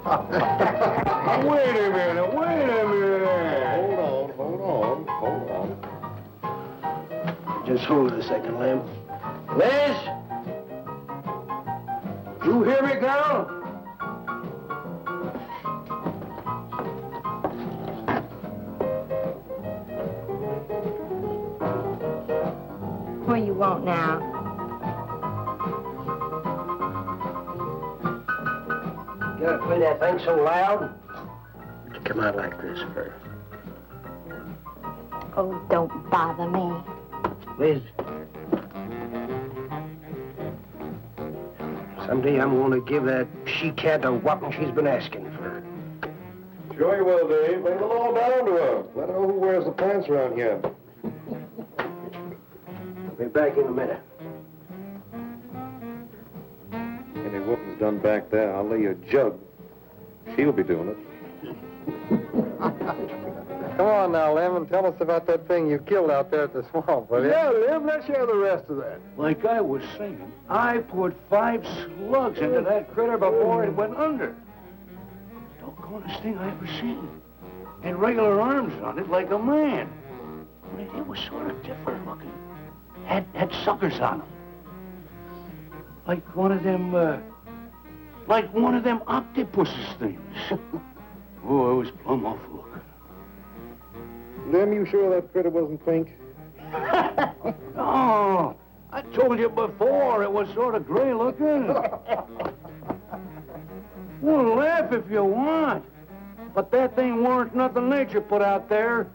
Wait a minute, wait a minute. Hold on. Just hold it a second, Lem. Liz? You hear me, girl? What do you want now? You gotta play that thing so loud? To come out like this first. Oh, don't bother me. Liz. Someday I'm gonna give that she-cat a whopping she's been asking for. Sure you will, Dave. Bring the law down to her. Let her know who wears the pants around here. I'll be back in a minute. Any whooping's done back there, I'll lay you a jug. She'll be doing it. Come on now, Lem, and tell us about that thing you killed out there at the swamp, will you? Yeah, Lem, let's hear the rest of that. Like I was saying, I put 5 slugs into that critter before it went under. Doggonest thing I ever seen. And regular arms on it like a man. But it was sort of different looking. Had suckers on them. Like one of them octopuses things. Oh, it was plumb awful looking. Lem, you sure that critter wasn't pink? Oh, I told you before it was sort of gray looking. Well, laugh if you want. But that thing weren't nothing nature put out there.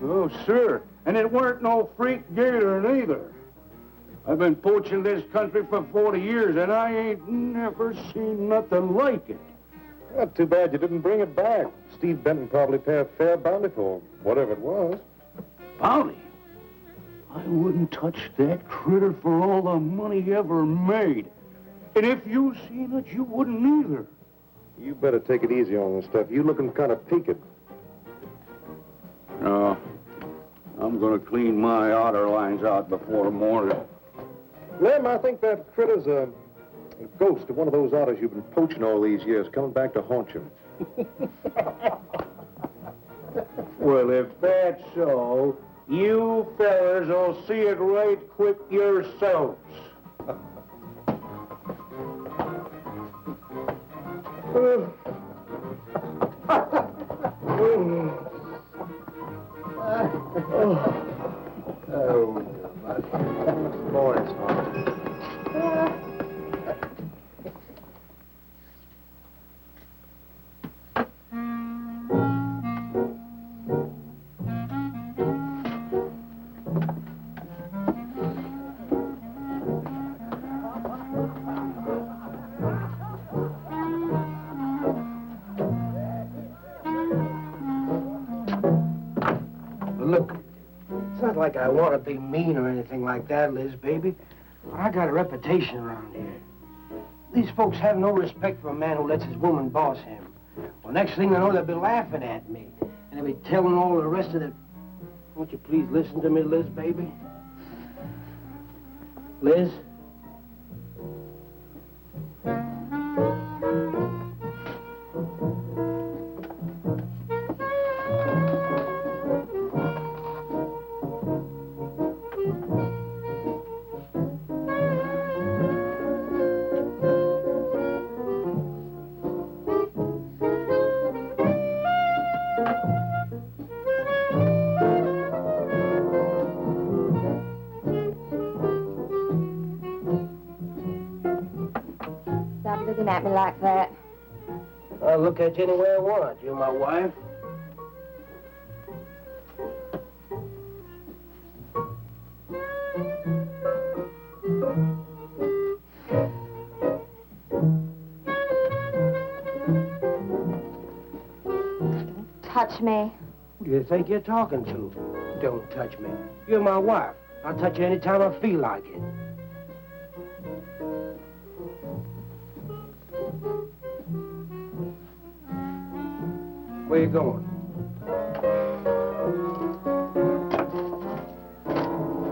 Oh, sir. And it weren't no freak gator neither. I've been poaching this country for 40 years, and I ain't never seen nothing like it. Not too bad you didn't bring it back. Steve Benton probably paid a fair bounty for whatever it was. Bounty? I wouldn't touch that critter for all the money he ever made. And if you seen it, you wouldn't either. You better take it easy on this stuff. You looking kind of peaked. No. I'm gonna clean my otter lines out before morning. Lem, I think that critter's a ghost of one of those otters you've been poaching all these years, coming back to haunt you. Well, if that's so, you fellas will see it right quick yourselves. Morning, son. Look, it's not like I want to be mean or anything like that, Liz, baby. But I got a reputation around here. These folks have no respect for a man who lets his woman boss him. Well, next thing they know, they'll be laughing at me. And they'll be telling all the rest of the... Won't you please listen to me, Liz, baby? Liz? Stop looking at me like that. I'll look at you any way I want. You're my wife. Touch me. Who do you think you're talking to? Don't touch me. You're my wife. I'll touch you any time I feel like it. Where you going?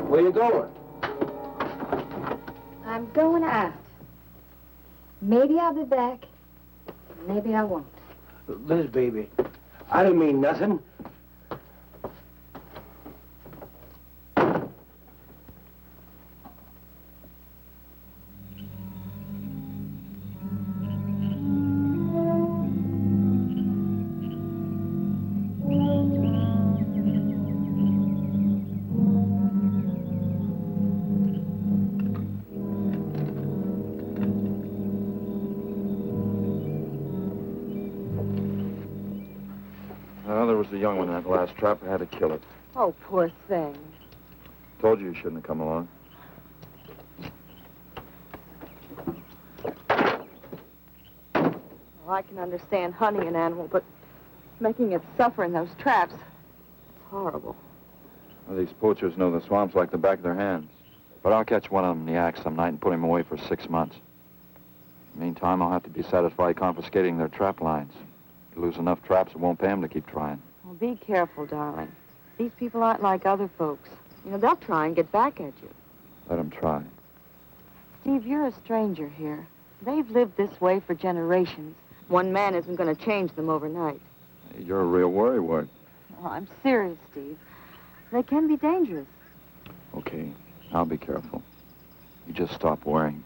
Where you going? I'm going out. Maybe I'll be back. Maybe I won't. Liz, baby, I didn't mean nothing. Well, there was a young one in that last trap. I had to kill it. Oh, poor thing. Told you shouldn't have come along. Well, I can understand hunting an animal, but making it suffer in those traps, it's horrible. Well, these poachers know the swamps like the back of their hands. But I'll catch one of them in the act some night and put him away for 6 months. Meantime, I'll have to be satisfied confiscating their trap lines. If you lose enough traps, it won't pay them to keep trying. Well, be careful, darling. These people aren't like other folks. You know, they'll try and get back at you. Let them try. Steve, you're a stranger here. They've lived this way for generations. One man isn't going to change them overnight. You're a real worrywart. Oh, I'm serious, Steve. They can be dangerous. Okay, I'll be careful. You just stop worrying.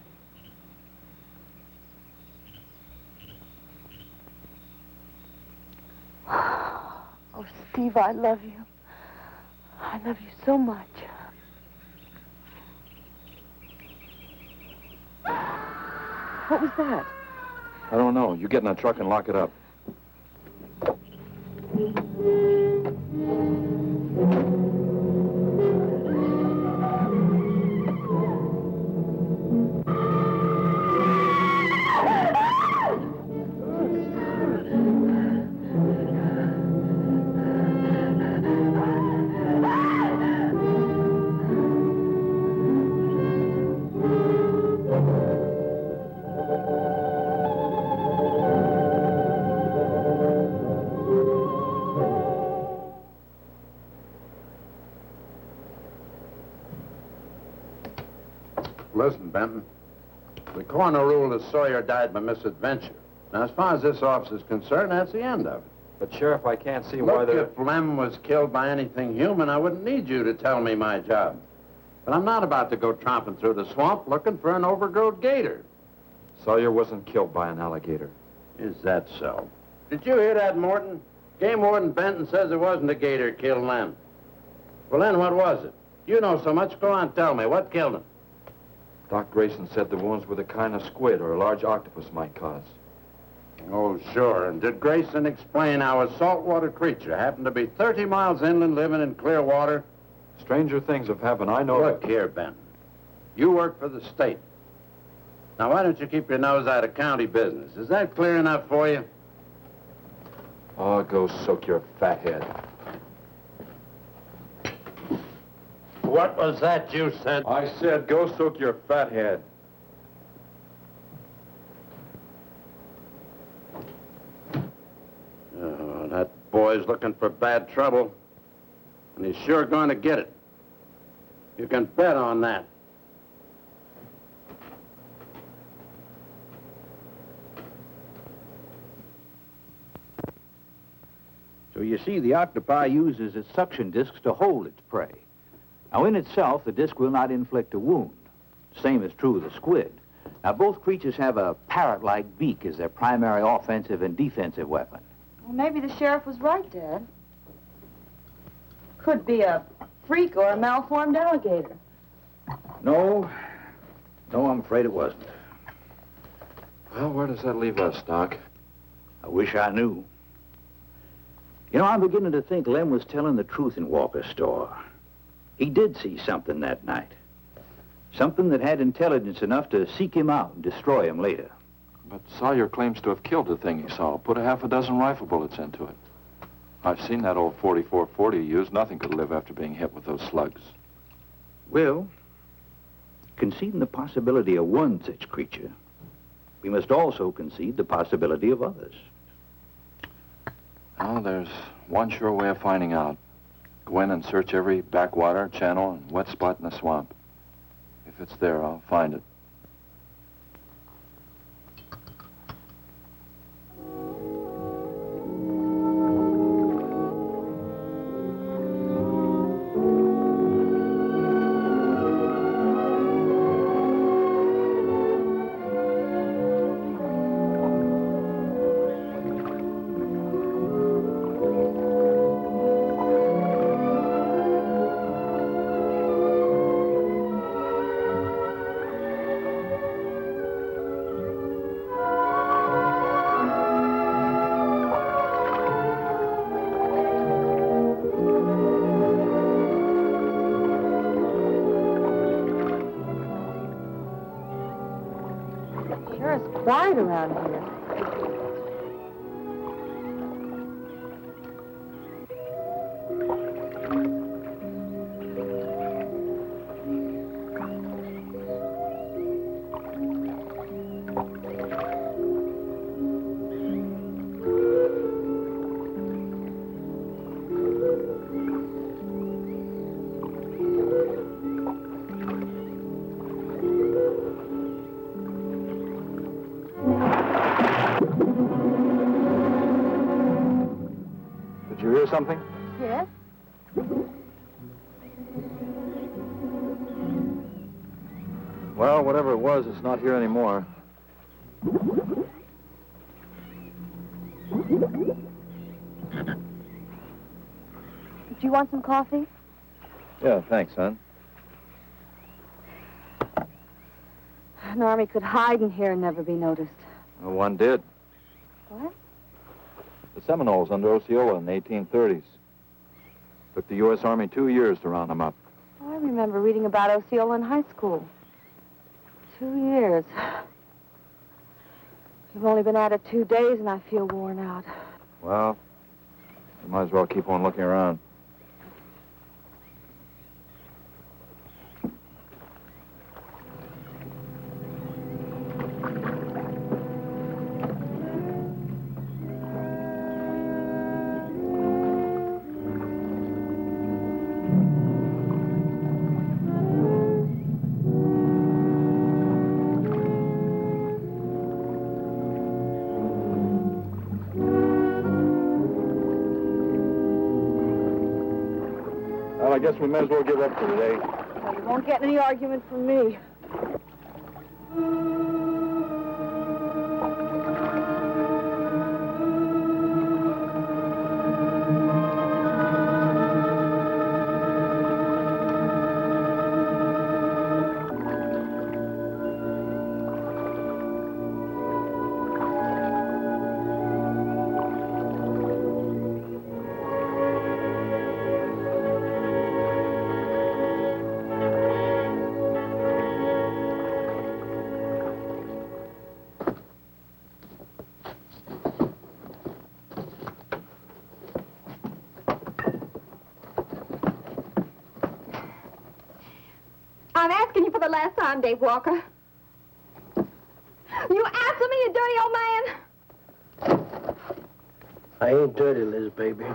Oh, Steve, I love you. I love you so much. What was that? I don't know. You get in that truck and lock it up. Listen, Benton. The coroner ruled that Sawyer died by misadventure. Now, as far as this officer's concerned, that's the end of it. But, Sheriff, I can't see why Look, they're... if Lem was killed by anything human, I wouldn't need you to tell me my job. But I'm not about to go tromping through the swamp looking for an overgrown gator. Sawyer wasn't killed by an alligator. Is that so? Did you hear that, Morton? Game Warden Benton says it wasn't a gator killed Lem. Well, then what was it? You know so much. Go on, tell me. What killed him? Doc Grayson said the wounds were the kind of squid or a large octopus might cause. Oh, sure. And did Grayson explain how a saltwater creature happened to be 30 miles inland living in clear water? Stranger things have happened. I know... Look here, Ben. You work for the state. Now, why don't you keep your nose out of county business? Is that clear enough for you? Oh, go soak your fat head. What was that you said? I said go soak your fat head. Oh, that boy's looking for bad trouble. And he's sure going to get it. You can bet on that. So you see, the octopi uses its suction discs to hold its prey. Now, in itself, the disc will not inflict a wound. Same is true of the squid. Now, both creatures have a parrot-like beak as their primary offensive and defensive weapon. Well, maybe the sheriff was right, Dad. Could be a freak or a malformed alligator. No, I'm afraid it wasn't. Well, where does that leave us, Doc? I wish I knew. You know, I'm beginning to think Lem was telling the truth in Walker's store. He did see something that night. Something that had intelligence enough to seek him out and destroy him later. But Sawyer claims to have killed the thing he saw. Put a half a dozen rifle bullets into it. I've seen that old 44-40 he used. Nothing could live after being hit with those slugs. Well, conceding the possibility of one such creature, we must also concede the possibility of others. Well, there's one sure way of finding out. Go in and search every backwater, channel, and wet spot in the swamp. If it's there, I'll find it. just quiet around here. Did you hear something? Yes? Well, whatever it was, it's not here anymore. Do you want some coffee? Yeah, thanks, son. An army could hide in here and never be noticed. Well, one did. What? The Seminoles under Osceola in the 1830s. Took the U.S. Army 2 years to round them up. Oh, I remember reading about Osceola in high school. 2 years. We've only been at it 2 days, and I feel worn out. Well, you might as well keep on looking around. Well, I guess we may as well give up for today. Well, you won't get any argument from me. I'm asking you for the last time, Dave Walker. You answer me, you dirty old man. I ain't dirty, Liz, baby.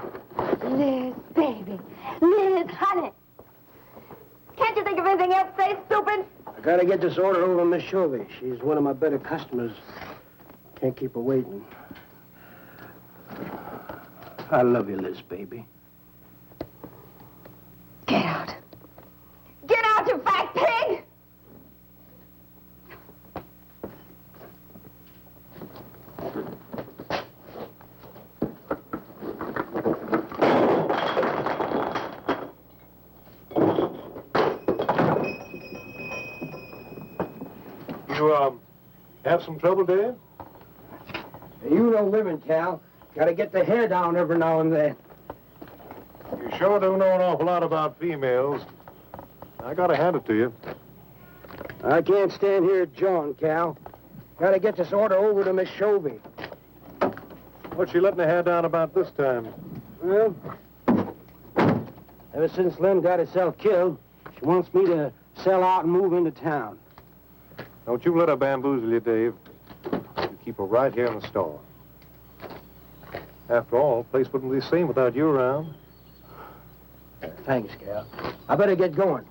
Liz, baby. Liz, honey. Can't you think of anything else to say, stupid? I gotta get this order over to Miss Chauvy. She's one of my better customers. Can't keep her waiting. I love you, Liz, baby. Get out. Get out, you fat pig! You, have some trouble, Dave? You know women, Cal. Gotta get the hair down every now and then. You sure do know an awful lot about females. I gotta hand it to you. I can't stand here jawing, Cal. Gotta get this order over to Miss Chauvy. What's she letting her hair down about this time? Well, ever since Lem got herself killed, she wants me to sell out and move into town. Don't you let her bamboozle you, Dave. You keep her right here in the store. After all, the place wouldn't be the same without you around. Thanks, Cal. I better get going.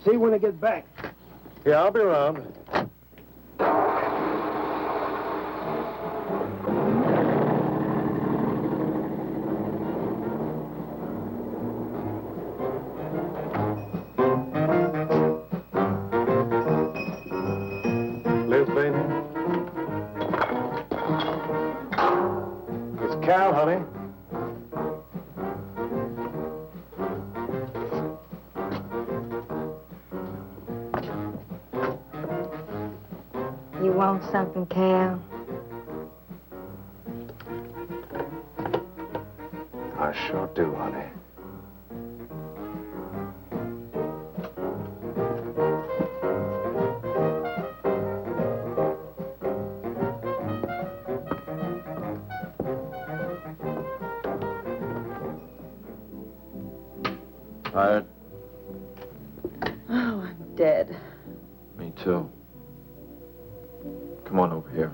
See you when I get back. Yeah, I'll be around. Liz, baby. It's Cal, honey. You want something, Cal? I sure do, honey. Tired? Oh, I'm dead. Me too. Come on over here.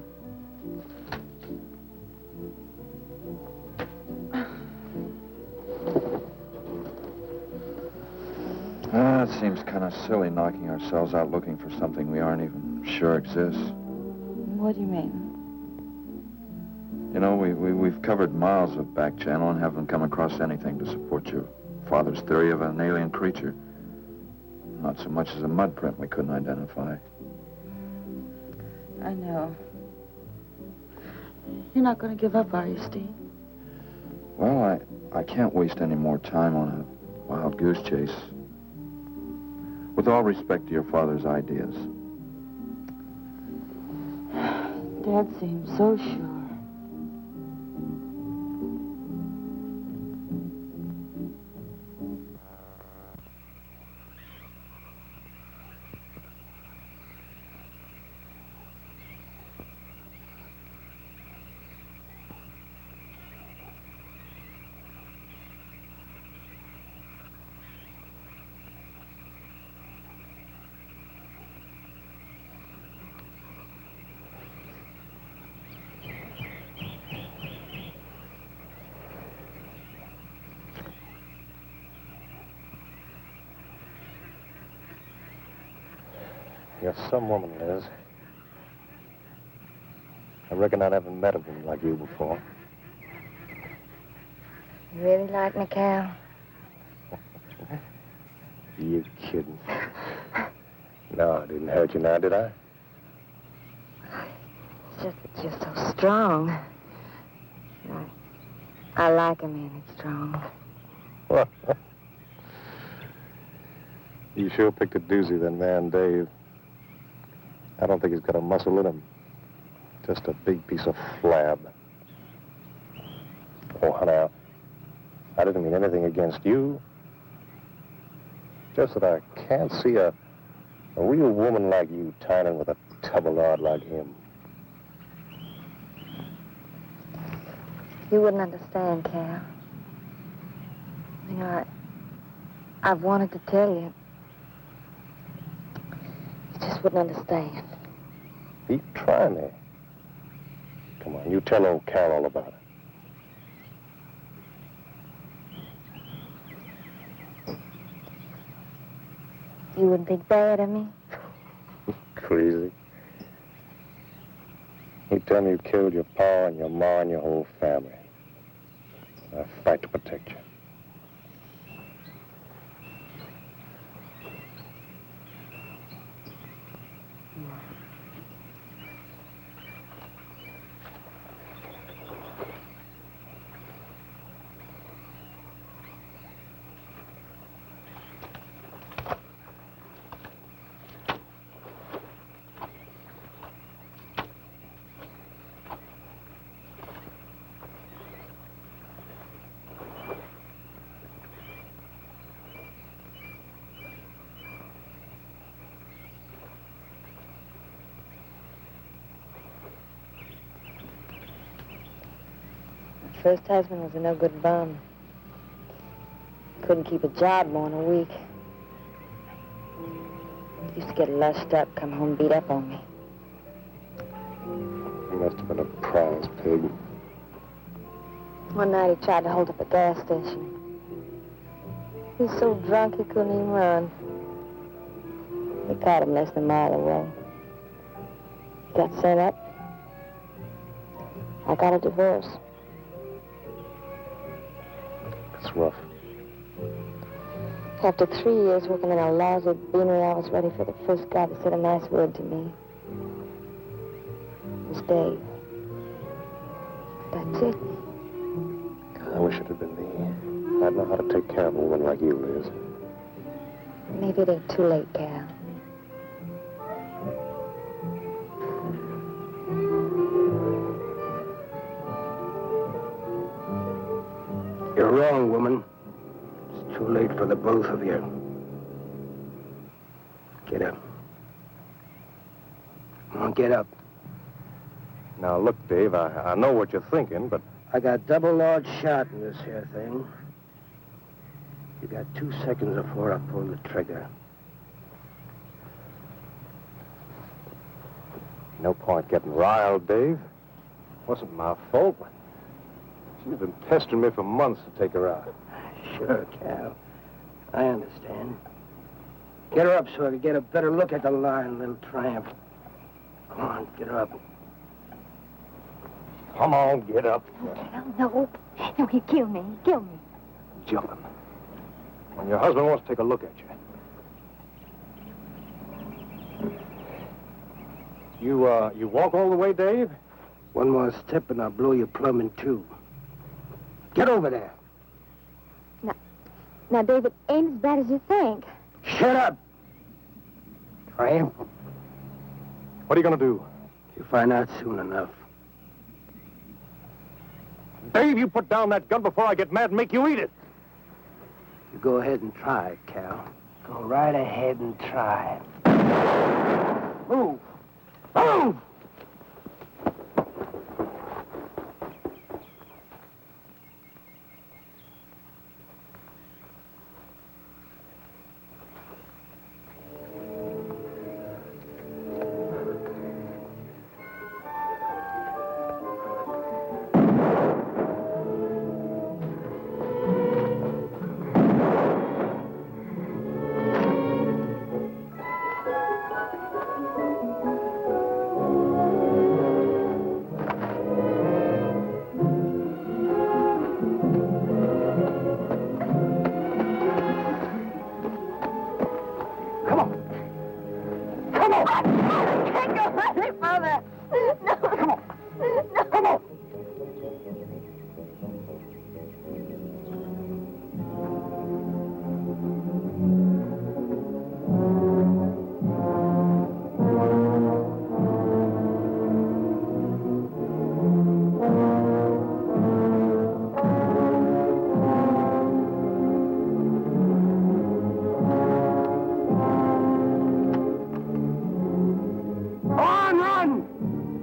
It seems kind of silly knocking ourselves out looking for something we aren't even sure exists. What do you mean? You know, we've covered miles of back channel and haven't come across anything to support your father's theory of an alien creature. Not so much as a mud print we couldn't identify. I know. You're not going to give up, are you, Steve? Well, I can't waste any more time on a wild goose chase. With all respect to your father's ideas. Dad seems so sure. You're some woman, Liz. I reckon I never met a woman like you before. You really like me, Cal? You kidding? No, I didn't hurt you now, did I? It's just that you're so strong. I like a man that's strong. You sure picked a doozy, that man, Dave. I don't think he's got a muscle in him. Just a big piece of flab. Oh, now, I didn't mean anything against you. Just that I can't see a real woman like you tying in with a tubby-lard like him. You wouldn't understand, Cal. You know, I've wanted to tell you. You just wouldn't understand. Pete, try me. Come on, you tell old Cal all about it. You wouldn't think bad of me? Crazy. You tell me you killed your pa and your ma and your whole family. I fight to protect you. First husband was a no-good bum. Couldn't keep a job more than a week. Used to get lushed up, come home beat up on me. He must have been a prize pig. One night he tried to hold up a gas station. He was so drunk he couldn't even run. They caught him less than a mile away. He got sent up. I got a divorce. It's rough. After 3 years working in a lousy beanery, I was ready for the first guy that said a nice word to me. It was Dave. That's it. I wish it had been me. I'd know how to take care of a woman like you, Liz. Maybe it ain't too late, Cal. You're wrong, woman. It's too late for the both of you. Get up. Come on, get up. Now, look, Dave, I know what you're thinking, but... I got double large shot in this here thing. You got 2 seconds before I pull the trigger. No point getting riled, Dave. Wasn't my fault. She's been pestering me for months to take her out. Sure, Cal. I understand. Get her up so I can get a better look at the lying little tramp. Come on, get her up. Come on, get up. No. No, he'd kill me. He'd kill me. Jumping. When your husband wants to take a look at you. You walk all the way, Dave? One more step and I'll blow you plumb in two. Get over there. Now, David, ain't as bad as you think. Shut up. Tramp. What are you going to do? You'll find out soon enough. Dave, you put down that gun before I get mad and make you eat it. You go ahead and try it, Cal. Go right ahead and try it. Move. Move!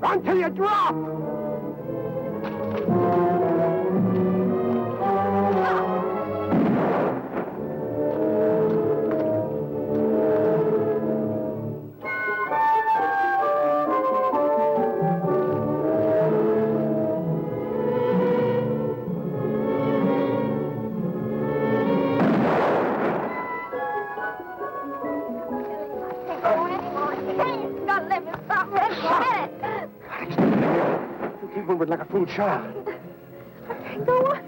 Until you drop! Like a fool child. Go on.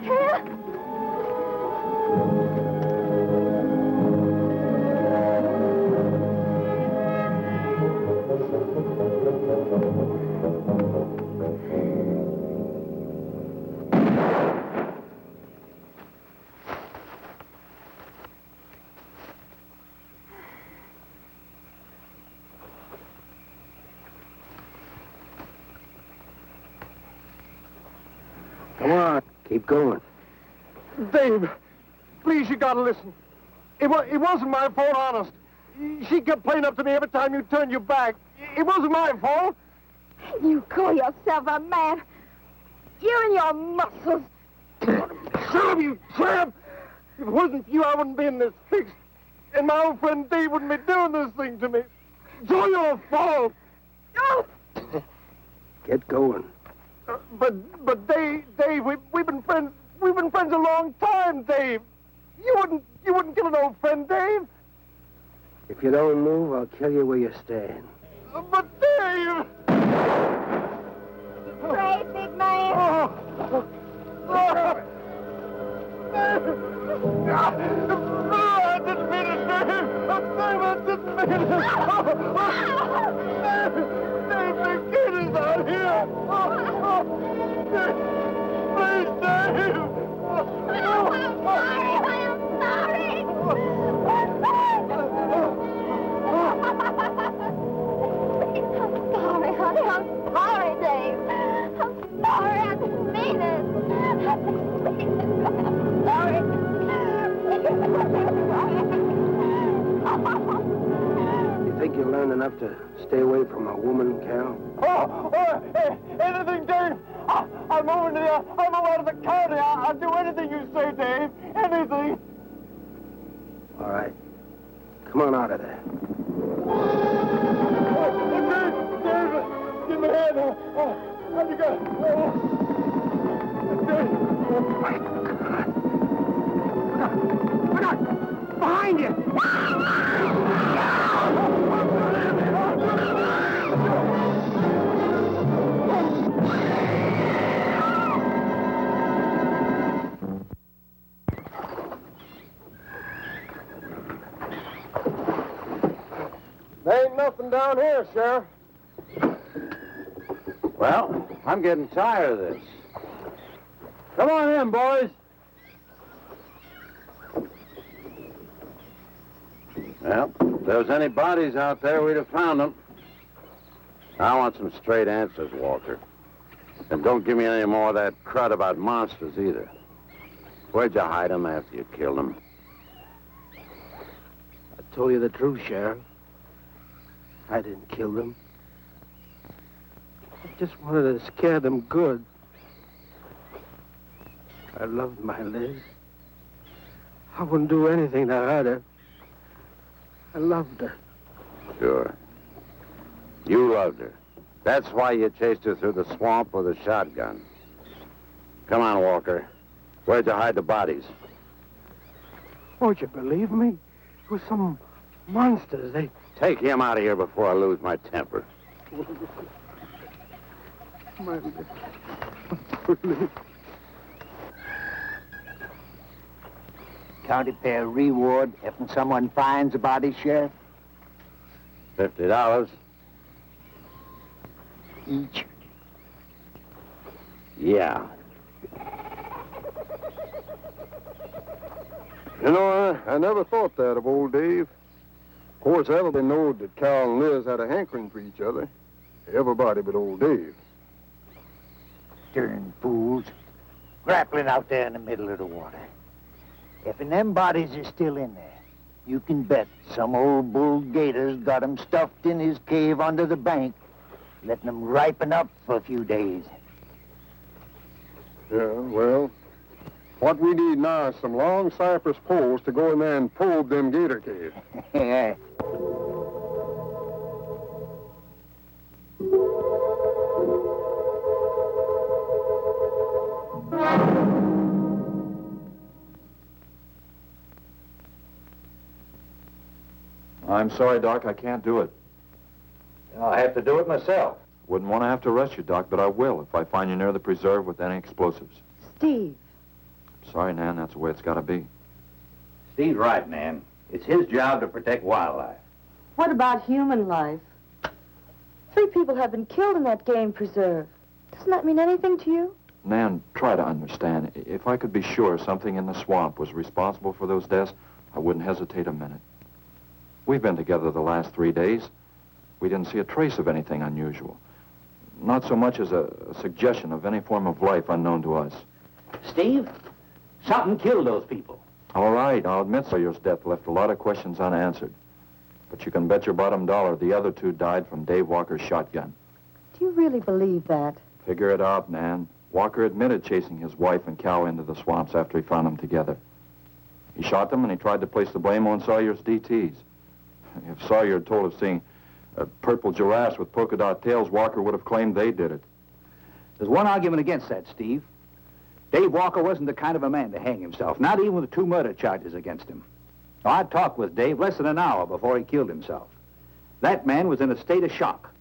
Cal. Come on, keep going. Dave, please, you gotta listen. It wasn't my fault, honest. She kept playing up to me every time you turned your back. It wasn't my fault. You call yourself a man. You and your muscles. Shut up, you tramp! If it wasn't for you, I wouldn't be in this fix. And my old friend Dave wouldn't be doing this thing to me. It's all your fault. Oh. Get going. But Dave, we've been friends. We've been friends a long time, Dave. You wouldn't kill an old friend, Dave. If you don't move, I'll kill you where you stand. But Dave! Brave, big man. I didn't mean it, Dave. I didn't mean it. Dave, the kid is out here. Please, Dave. I'm sorry. I'm sorry, honey. I'm sorry, Dave. I'm sorry. I didn't mean it. I'm sorry. You think you learned enough to stay away from a woman, Cal? Anything, Dave. I'm moving out of the county. I'll do anything you say, Dave. Anything. All right. Come on out of there. Dave, give me a hand. How'd you go? Dave. Oh, my God. Look out! Behind you! There ain't nothing down here, Sheriff. Well, I'm getting tired of this. Come on in, boys. Well, if there was any bodies out there, we'd have found them. I want some straight answers, Walker. And don't give me any more of that crud about monsters, either. Where'd you hide them after you killed them? I told you the truth, Sheriff. I didn't kill them. I just wanted to scare them good. I loved my Liz. I wouldn't do anything to hurt her. I loved her. Sure. You loved her. That's why you chased her through the swamp with a shotgun. Come on, Walker. Where'd you hide the bodies? Won't you believe me? It was some monsters. They... Take him out of here before I lose my temper. My Liz. County pay a reward if someone finds a body, Sheriff? $50. Each. Yeah. You know, I never thought that of old Dave. Of course, everybody knowed that Cal and Liz had a hankering for each other. Everybody but old Dave. Darn fools. Grappling out there in the middle of the water. If them bodies are still in there, you can bet some old bull gator's got 'em stuffed in his cave under the bank, letting them ripen up for a few days. Yeah, well, what we need now is some long cypress poles to go in there and probe them gator caves. Yeah. I'm sorry, Doc, I can't do it. I'll have to do it myself. Wouldn't want to have to arrest you, Doc, but I will if I find you near the preserve with any explosives. Steve. Sorry, Nan, that's the way it's got to be. Steve's right, Nan. It's his job to protect wildlife. What about human life? 3 people have been killed in that game preserve. Doesn't that mean anything to you? Nan, try to understand. If I could be sure something in the swamp was responsible for those deaths, I wouldn't hesitate a minute. We've been together the last 3 days. We didn't see a trace of anything unusual. Not so much as a suggestion of any form of life unknown to us. Steve, something killed those people. All right, I'll admit Sawyer's death left a lot of questions unanswered. But you can bet your bottom dollar the other 2 died from Dave Walker's shotgun. Do you really believe that? Figure it out, Nan. Walker admitted chasing his wife and cow into the swamps after he found them together. He shot them and he tried to place the blame on Sawyer's DTs. If Sawyer had told of seeing purple giraffes with polka dot tails, Walker would have claimed they did it. There's one argument against that, Steve. Dave Walker wasn't the kind of a man to hang himself, not even with 2 murder charges against him. I talked with Dave less than an hour before he killed himself. That man was in a state of shock.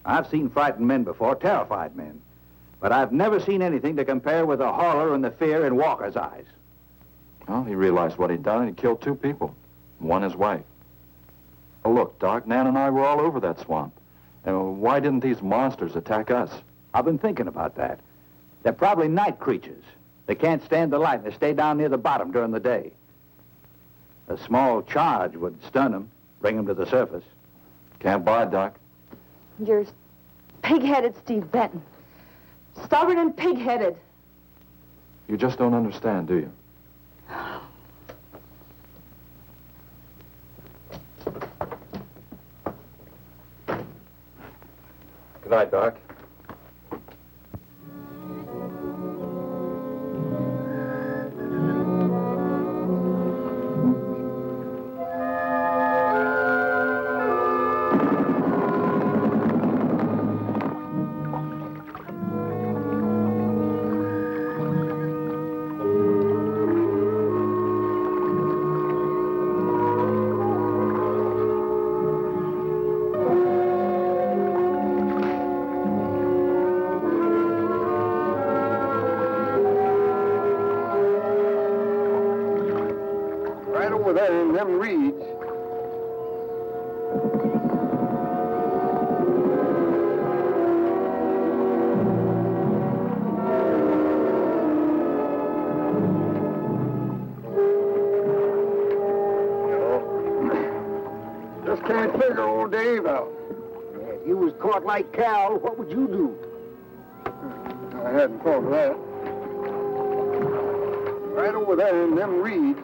I've seen frightened men before, terrified men. But I've never seen anything to compare with the horror and the fear in Walker's eyes. Well, he realized what he'd done and he killed 2 people. One his wife. Oh, look, Doc, Nan and I were all over that swamp. And why didn't these monsters attack us? I've been thinking about that. They're probably night creatures. They can't stand the light and they stay down near the bottom during the day. A small charge would stun them, bring them to the surface. Can't buy it, Doc. You're pig-headed, Steve Benton. Stubborn and pig-headed. You just don't understand, do you? night, Doc. Right over there in them reeds. Just can't figure old Dave out. If you was caught like Cal, what would you do? I hadn't thought of that. Right over there in them reeds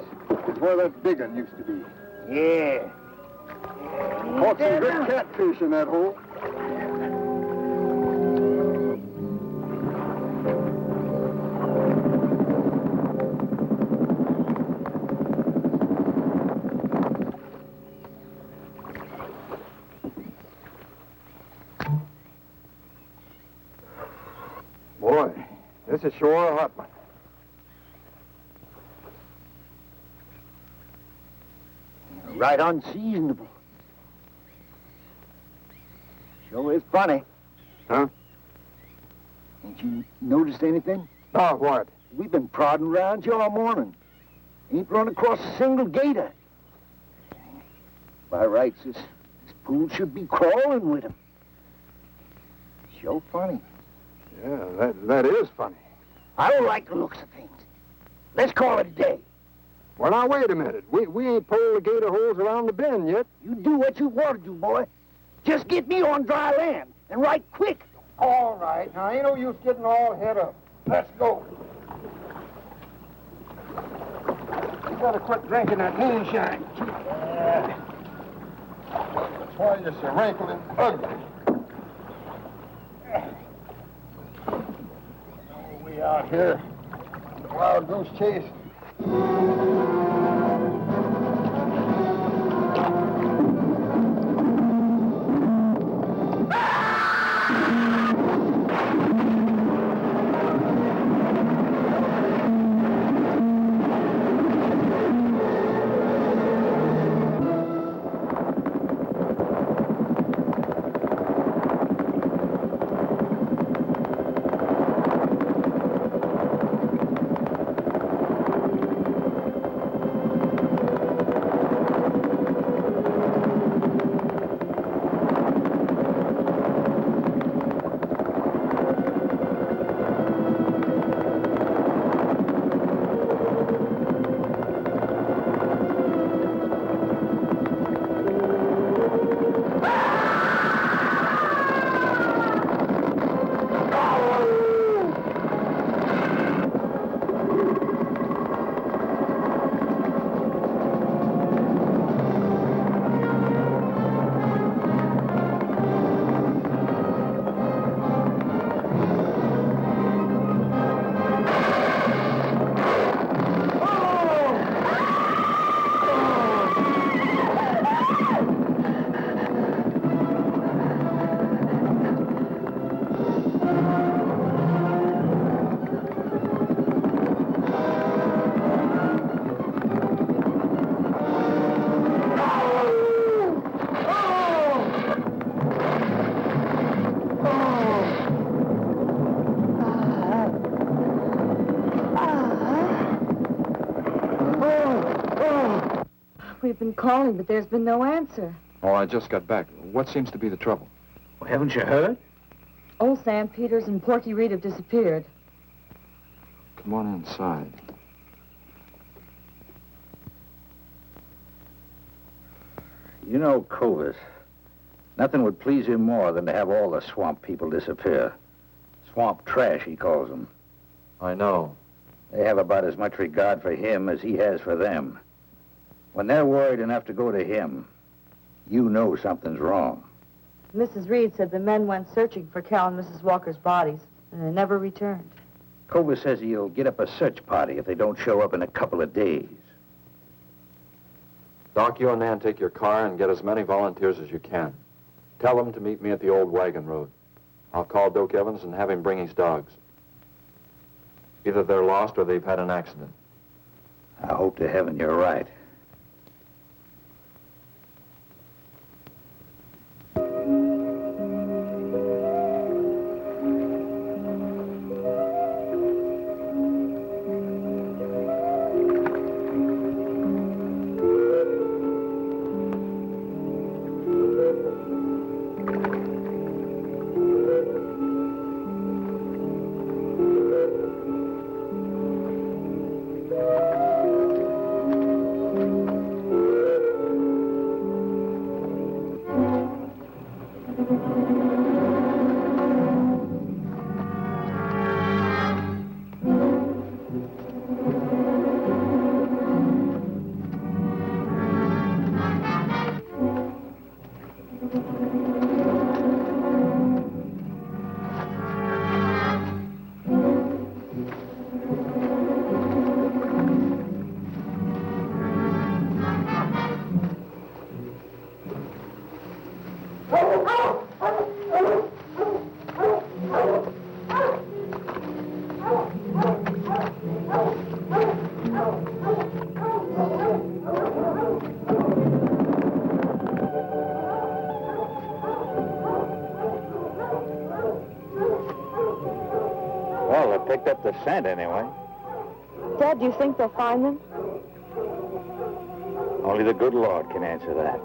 is where that big one used to be. Yeah. Caught some good catfish in that hole. Boy, this is sure a hot one. Right unseasonable. Sure is funny. Huh? Ain't you noticed anything? Oh, what? We've been prodding around here all morning. Ain't run across a single gator. By rights, this pool should be crawling with 'em. Sure funny. Yeah, that is funny. I don't like the looks of things. Let's call it a day. Well, now, wait a minute. We ain't pulled the gator holes around the bend yet. You do what you want to do, boy. Just get me on dry land, and right quick. All right. Now, ain't no use getting all head up. Let's go. You better quit drinking that moonshine. That's why you're so wrinkling ugly. Oh, we out here. Wild goose chase. We've been calling, but there's been no answer. Oh, I just got back. What seems to be the trouble? Well, haven't you heard? Old Sam Peters and Porky Reed have disappeared. Come on inside. You know Cobus. Nothing would please him more than to have all the swamp people disappear. Swamp trash, he calls them. I know. They have about as much regard for him as he has for them. When they're worried enough to go to him, you know something's wrong. Mrs. Reed said the men went searching for Cal and Mrs. Walker's bodies, and they never returned. Cobra says he'll get up a search party if they don't show up in a couple of days. Doc, you and Nan take your car and get as many volunteers as you can. Tell them to meet me at the old wagon road. I'll call Doak Evans and have him bring his dogs. Either they're lost or they've had an accident. I hope to heaven you're right. Well, they picked up the scent anyway. Dad, do you think they'll find them? Only the good Lord can answer that.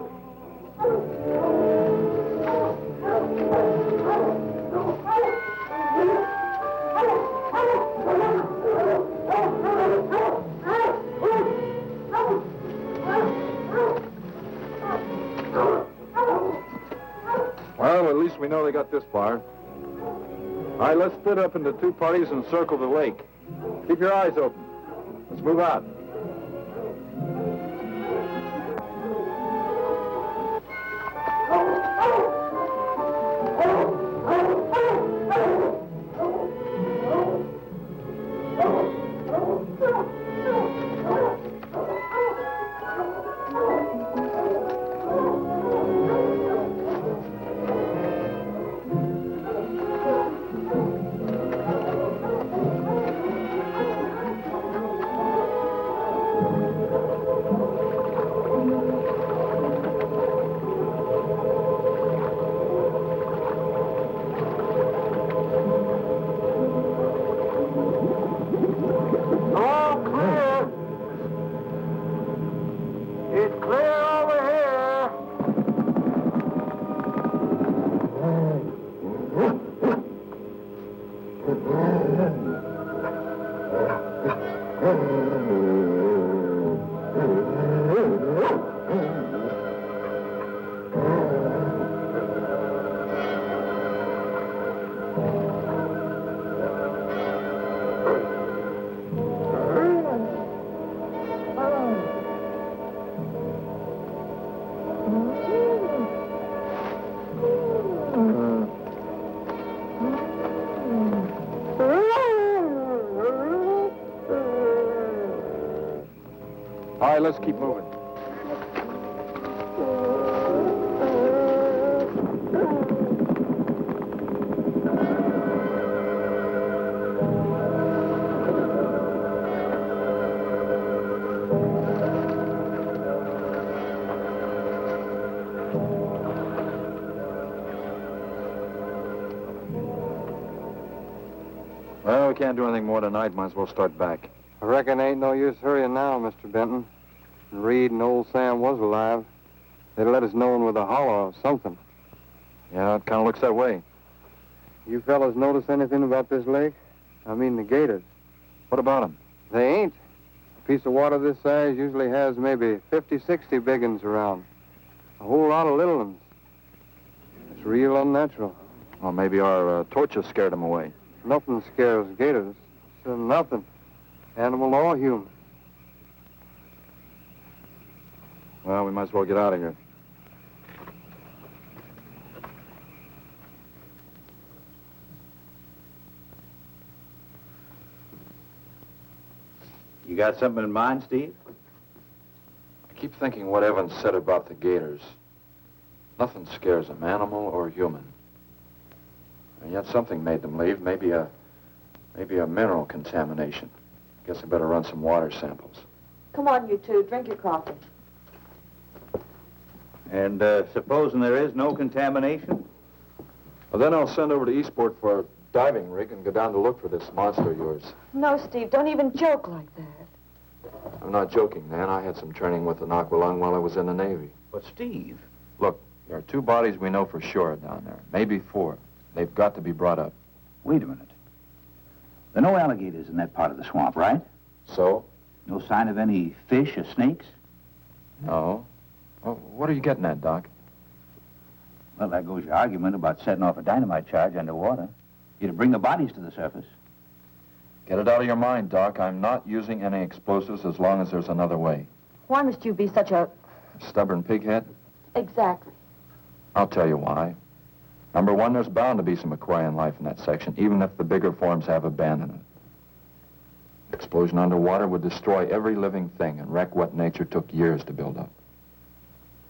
Well, at least we know they got this far. All right, let's split up into two parties and circle the lake. Keep your eyes open. Let's move out. All right, let's keep moving. Well, we can't do anything more tonight. Might as well start back. I reckon ain't no use hurrying now, Mr. Benton. Reed and old Sam was alive. They'd let us know with a holler or something. Yeah, it kind of looks that way. You fellas notice anything about this lake? I mean the gators. What about them? They ain't. A piece of water this size usually has maybe 50, 60 big uns around. A whole lot of little ones. It's real unnatural. Well, maybe our torches scared them away. Nothing scares gators. Nothing. Animal or human. Well, we might as well get out of here. You got something in mind, Steve? I keep thinking what Evans said about the gators. Nothing scares them, animal or human. And yet something made them leave, maybe a mineral contamination. Guess I better run some water samples. Come on, you two. Drink your coffee. And supposing there is no contamination? Well, then I'll send over to Eastport for a diving rig and go down to look for this monster of yours. No, Steve, don't even joke like that. I'm not joking, Nan. I had some training with an aqualung while I was in the Navy. But, Steve... Look, there are 2 bodies we know for sure down there. Maybe 4. They've got to be brought up. Wait a minute. There are no alligators in that part of the swamp, right? So? No sign of any fish or snakes? No. Well, what are you getting at, Doc? Well, there goes your argument about setting off a dynamite charge underwater. You'd bring the bodies to the surface. Get it out of your mind, Doc. I'm not using any explosives as long as there's another way. Why must you be such a... Stubborn pighead? Exactly. I'll tell you why. Number 1, there's bound to be some aquarian life in that section, even if the bigger forms have abandoned it. Explosion underwater would destroy every living thing and wreck what nature took years to build up.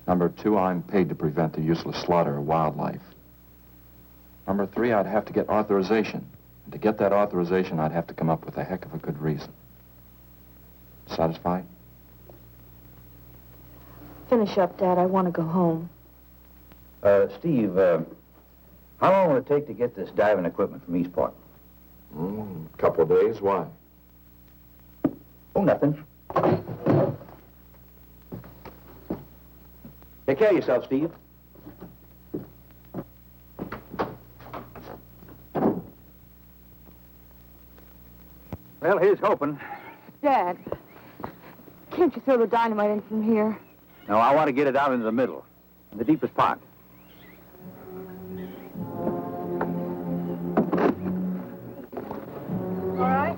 Number 2, I'm paid to prevent the useless slaughter of wildlife. Number 3, I'd have to get authorization. And to get that authorization, I'd have to come up with a heck of a good reason. Satisfied? Finish up, Dad. I want to go home. Steve, how long will it take to get this diving equipment from Eastport? A couple of days. Why? Oh, nothing. Take care of yourself, Steve. Well, here's hoping. Dad, can't you throw the dynamite in from here? No, I want to get it out into the middle, in the deepest part. All right.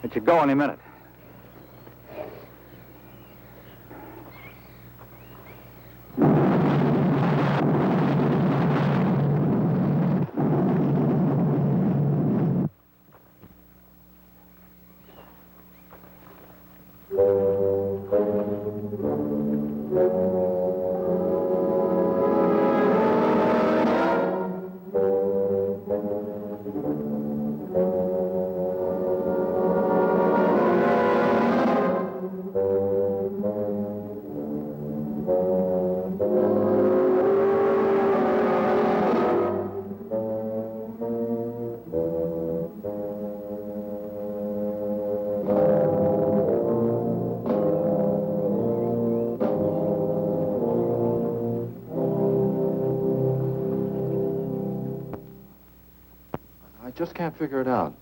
It should go any minute. I just can't figure it out.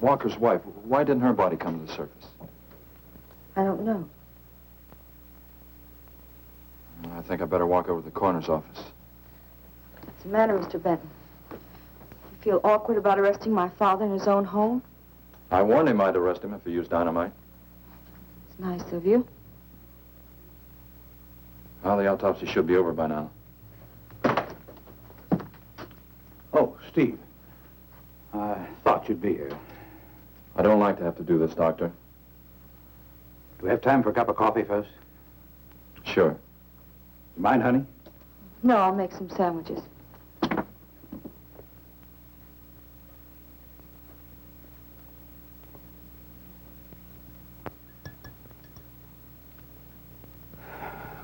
Walker's wife, why didn't her body come to the surface? I don't know. I think I better walk over to the coroner's office. What's the matter, Mr. Benton? You feel awkward about arresting my father in his own home? I warned him I'd arrest him if he used dynamite. It's nice of you. Well, the autopsy should be over by now. Steve, I thought you'd be here. I don't like to have to do this, Doctor. Do we have time for a cup of coffee first? Sure. You mind, honey? No, I'll make some sandwiches.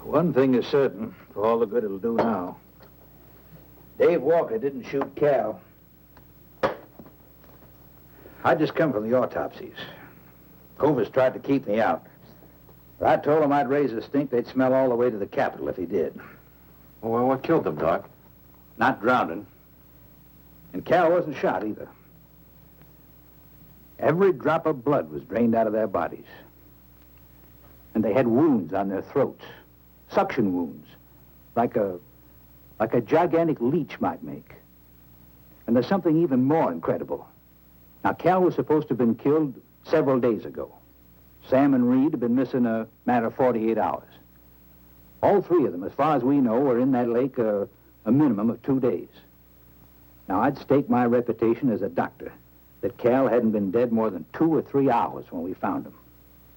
One thing is certain, for all the good it'll do now. Dave Walker didn't shoot Cal. I just come from the autopsies. Covers tried to keep me out. But I told him I'd raise a stink they'd smell all the way to the Capitol if he did. Well, what killed them, Doc? Not drowning. And Cal wasn't shot either. Every drop of blood was drained out of their bodies. And they had wounds on their throats. Suction wounds. Like a gigantic leech might make. And there's something even more incredible. Now, Cal was supposed to have been killed several days ago. Sam and Reed have been missing a matter of 48 hours. All three of them, as far as we know, were in that lake a minimum of 2 days. Now, I'd stake my reputation as a doctor that Cal hadn't been dead more than 2 or 3 hours when we found him.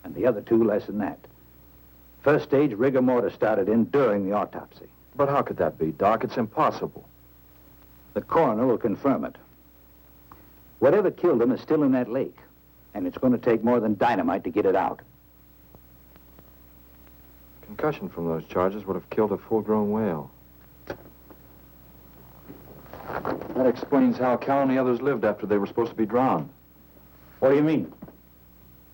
And the other two less than that. First stage rigor mortis started in during the autopsy. But how could that be, Doc? It's impossible. The coroner will confirm it. Whatever killed him is still in that lake, and it's going to take more than dynamite to get it out. Concussion from those charges would have killed a full-grown whale. That explains how Cal and the others lived after they were supposed to be drowned. What do you mean?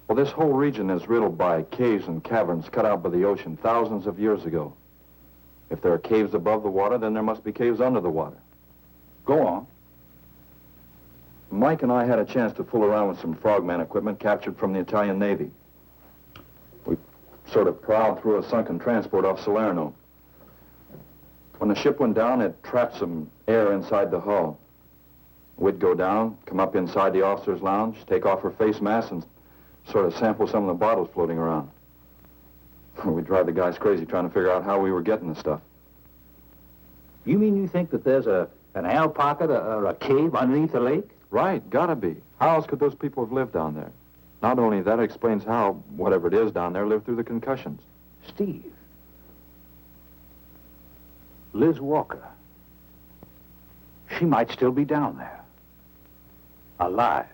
Well, this whole region is riddled by caves and caverns cut out by the ocean thousands of years ago. If there are caves above the water, then there must be caves under the water. Go on. Mike and I had a chance to fool around with some frogman equipment captured from the Italian Navy. We sort of plowed through a sunken transport off Salerno. When the ship went down, it trapped some air inside the hull. We'd go down, come up inside the officer's lounge, take off her face mask, and sort of sample some of the bottles floating around. We'd drive the guys crazy trying to figure out how we were getting the stuff. You mean you think that there's an air pocket or a cave underneath the lake? Right, gotta be. How else could those people have lived down there? Not only that, it explains how, whatever it is down there, lived through the concussions. Steve. Liz Walker. She might still be down there. Alive.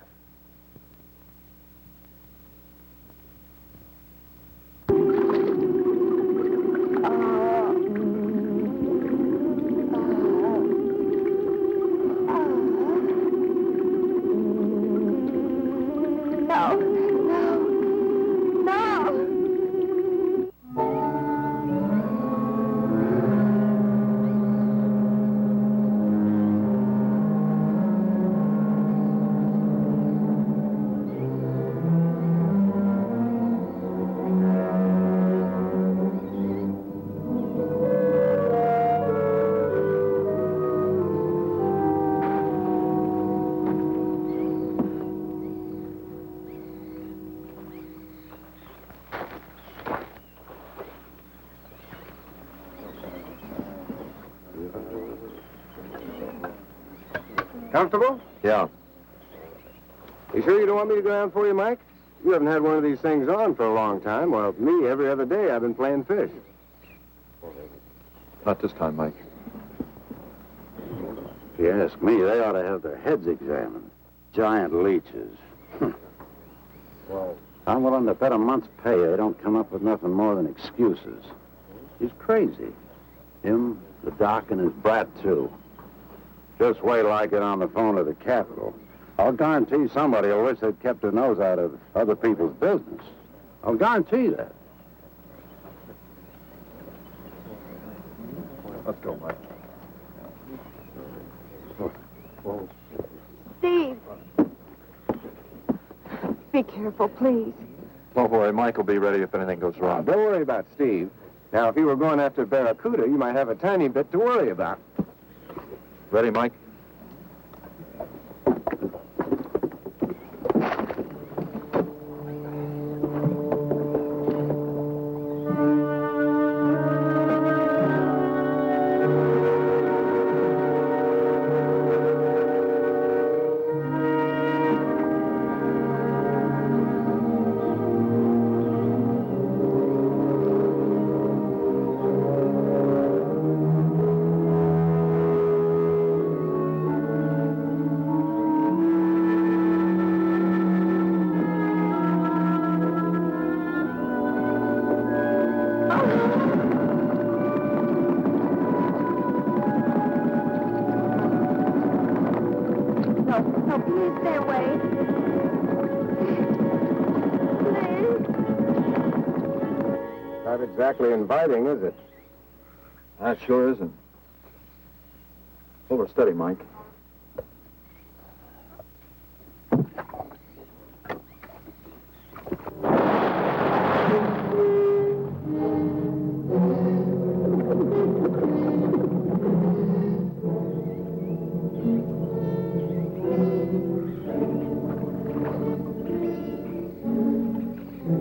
Comfortable? Yeah. You sure you don't want me to go down for you, Mike? You haven't had one of these things on for a long time. Well, me, every other day I've been playing fish. Not this time, Mike. If you ask me, they ought to have their heads examined. Giant leeches. Well, I'm willing to bet a month's pay they don't come up with nothing more than excuses. He's crazy. Him, the doc, and his brat, too. Just wait till I get on the phone to the Capitol. I'll guarantee somebody will wish they'd kept their nose out of other people's business. I'll guarantee that. Let's go, Mike. Steve! Be careful, please. Don't worry, Mike will be ready if anything goes wrong. Don't worry about Steve. Now, if you were going after Barracuda, you might have a tiny bit to worry about. Ready, Mike? Not exactly inviting, is it? That sure isn't. Hold her steady, Mike.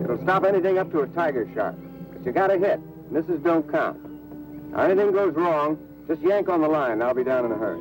It'll stop anything up to a tiger shark. But you got to hit. Misses don't count. Now, anything goes wrong, just yank on the line. I'll be down in a hurry.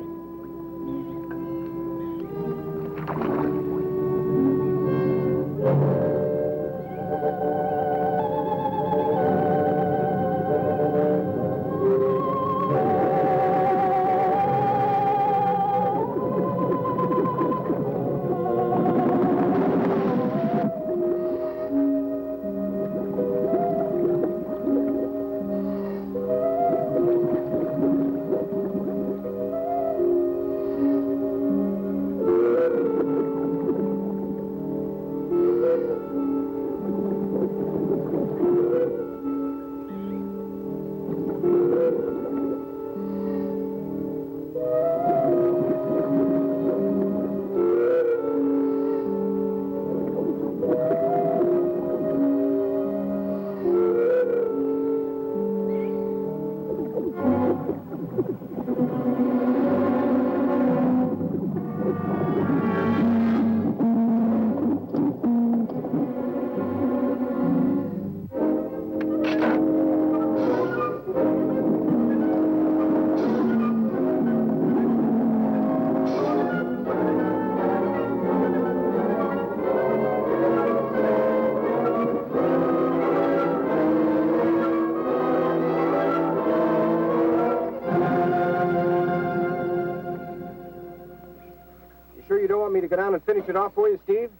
Go down and finish it off for you, Steve?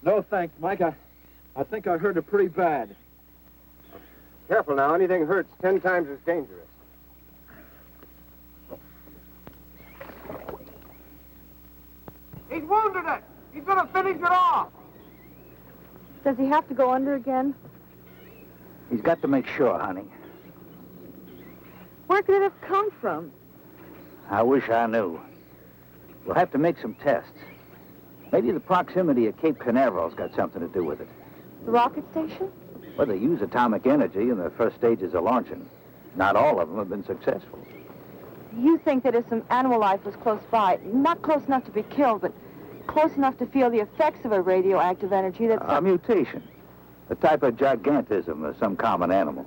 No, thanks, Mike. I think I hurt her pretty bad. Careful now. Anything hurts 10 times as dangerous. He's wounded it. He's going to finish it off. Does he have to go under again? He's got to make sure, honey. Where could it have come from? I wish I knew. We'll have to make some tests. Maybe the proximity of Cape Canaveral's got something to do with it. The rocket station? Well, they use atomic energy in the first stages of launching. Not all of them have been successful. You think that if some animal life was close by, not close enough to be killed, but close enough to feel the effects of a radioactive energy, that's... A mutation. A type of gigantism of some common animal.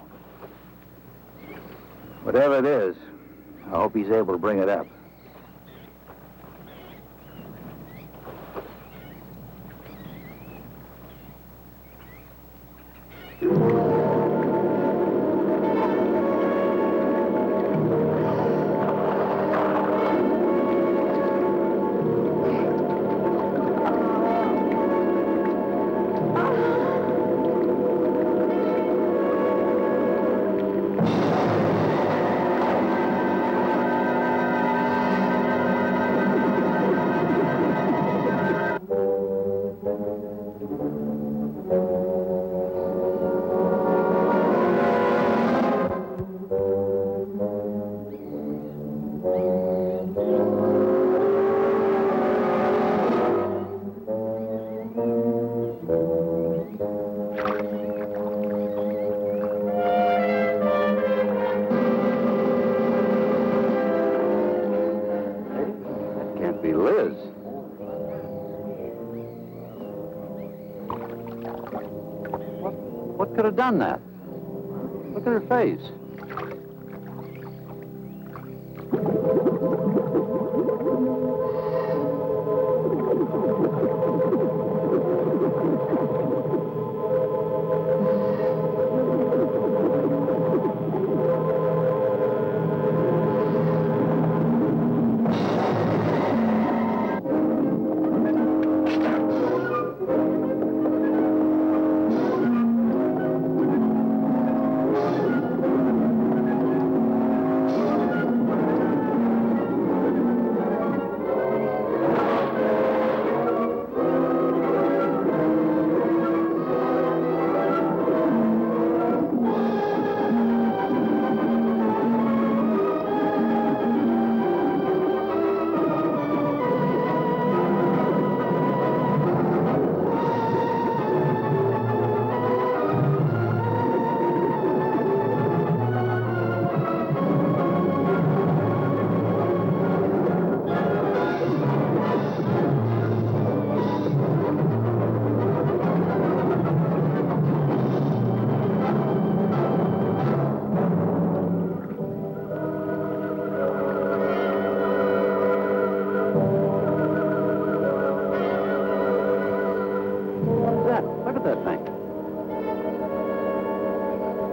Whatever it is, I hope he's able to bring it up. What could have done that? Look at her face.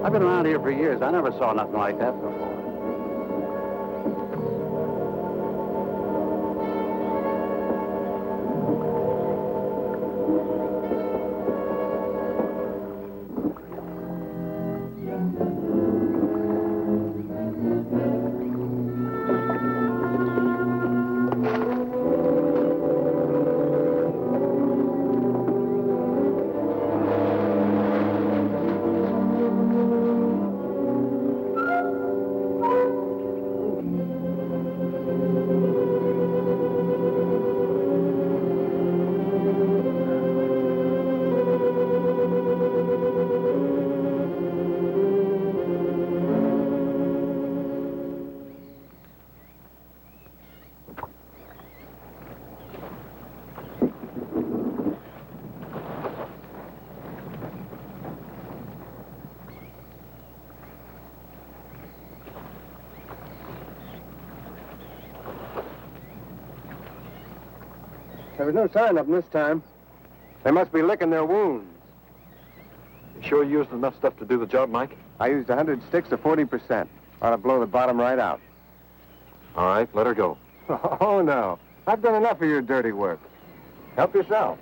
I've been around here for years. I never saw nothing like that before. There was no sign of them this time. They must be licking their wounds. You sure you used enough stuff to do the job, Mike? I used 100 sticks of 40%. Ought to blow the bottom right out. All right, let her go. Oh, no. I've done enough of your dirty work. Help yourself.